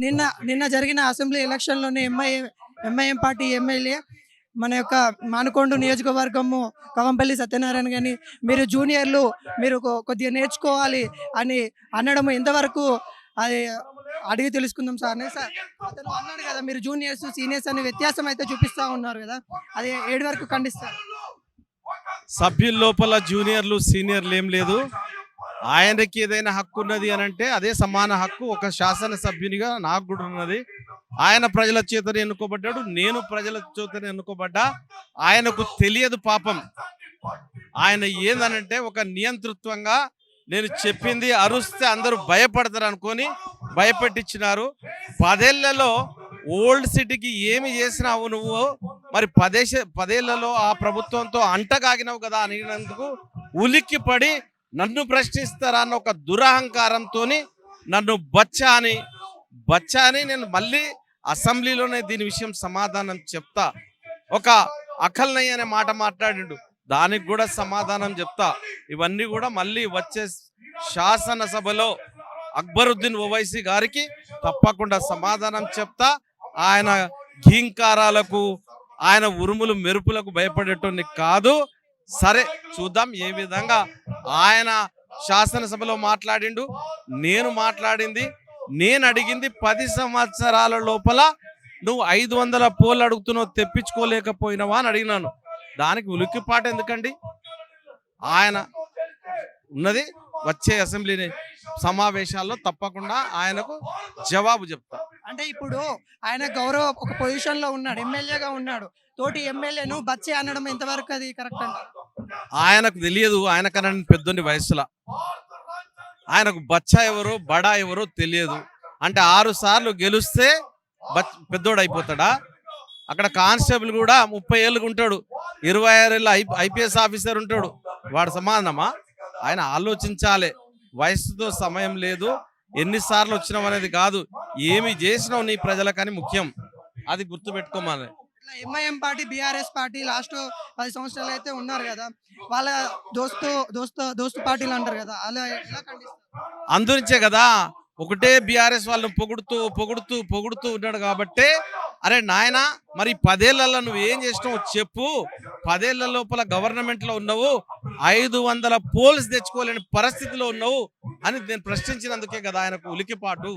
నిన్న నిన్న జరిగిన అసెంబ్లీ ఎలక్షన్లోనే ఎంఐఎం పార్టీ ఎమ్మెల్యే మన యొక్క మానుకొండ నియోజకవర్గము కవంపల్లి సత్యనారాయణ గారిని మీరు జూనియర్లు మీరు కొద్దిగా నేర్చుకోవాలి అని అనడం ఎంతవరకు అది అడిగి తెలుసుకుందాం సార్. సార్ అతను అన్నాడు కదా మీరు జూనియర్స్ సీనియర్స్ అనే వ్యత్యాసం అయితే చూపిస్తూ ఉన్నారు కదా, అది ఏడు వరకు ఖండిస్తారు. సభ్యుల లోపల జూనియర్లు సీనియర్లు ఏం లేదు. ఆయనకి ఏదైనా హక్కు ఉన్నది అని అంటే అదే సమాన హక్కు ఒక శాసనసభ్యునిగా నాకు కూడా ఉన్నది. ఆయన ప్రజల చేతనే ఎన్నుకోబడ్డాడు, నేను ప్రజల చేతనే ఎన్నుకోబడ్డా. ఆయనకు తెలియదు పాపం. ఆయన ఏందనంటే ఒక నియంతృత్వంగా నేను చెప్పింది అరుస్తే అందరూ భయపడతారు అనుకొని భయపెట్టించినారు. 10 ఏళ్లలో ఓల్డ్ సిటీకి ఏమి చేసినావు నువ్వు, మరి 10 ఏళ్లలో ఆ ప్రభుత్వంతో అంటగాగినావు కదా అనేందుకు ఉలిక్కి పడి నన్ను ప్రశ్నిస్తారా అన్న ఒక దురహంకారంతో నన్ను బచ్చా అని నేను మళ్ళీ అసెంబ్లీలోనే దీని విషయం సమాధానం చెప్తా. ఒక అఖల్నయ్య అనే మాట మాట్లాడిండు, దానికి కూడా సమాధానం చెప్తా. ఇవన్నీ కూడా మళ్ళీ వచ్చే శాసనసభలో అక్బరుద్దీన్ ఓవైసీ గారికి తప్పకుండా సమాధానం చెప్తా. ఆయన ఘీంకారాలకు ఆయన ఉరుములు మెరుపులకు భయపడేటోని కాదు. సరే చూద్దాం ఏ విధంగా ఆయన శాసనసభలో మాట్లాడిండు. నేను మాట్లాడింది, నేను అడిగింది 10 సంవత్సరాల లోపల నువ్వు 500 పోల్ అడుగుతున్నావు తెప్పించుకోలేకపోయినావా అని అడిగినాను. దానికి ఉలిక్కిపాటు ఎందుకండి? ఆయన ఉన్నది వచ్చే అసెంబ్లీ సమావేశాల్లో తప్పకుండా ఆయనకు జవాబు చెప్తా. అంటే ఇప్పుడు ఆయన గౌరవ ఒక పొజిషన్ లో ఉన్నాడు, ఎమ్మెల్యేగా ఉన్నాడు, తోటి ఎమ్మెల్యేను బచ్చే అనడం ఎంతవరకు అది కరెక్ట్ అంట? ఆయనకు తెలియదు. ఆయనకన్నా పెద్దోని వయసులో ఆయనకు బచ్చా ఎవరో బడా ఎవరో తెలియదు. అంటే 6 సార్లు గెలిస్తే పెద్దోడు అయిపోతాడా? అక్కడ కానిస్టేబుల్ కూడా 30 ఏళ్ళుగా ఉంటాడు, 26 ఏళ్ళ ఐపీఎస్ ఆఫీసర్ ఉంటాడు. వాడు సమానమా? ఆయన ఆలోచించాలి. వయసుతో సమయం లేదు, ఎన్నిసార్లు వచ్చినావు అనేది కాదు, ఏమి చేసినావు నీ ప్రజలకని ముఖ్యం. అది గుర్తుపెట్టుకోమని. MIM party BRS party last 10 సంవత్సరాలు అయితే ఉన్నారు కదా, వాళ్ళ దోస్తు పార్టీలు అంటారు కదా, అలా ఎలా ఖండిస్తారు? అందురించే కదా ఒకటే బీఆర్ఎస్ వాళ్ళని పొగుడుతూ ఉన్నాడు కాబట్టి, అరే నాయన మరి 10 ఏళ్లలో నువ్వు ఏం చేసినావు చెప్పు. 10 ఏళ్ల లోపల గవర్నమెంట్ లో ఉన్నావు, 500 పోల్స్ తెచ్చుకోలేని పరిస్థితిలో ఉన్నావు అని నేను ప్రశ్నించినందుకే కదా ఆయనకు ఉలికిపాటు.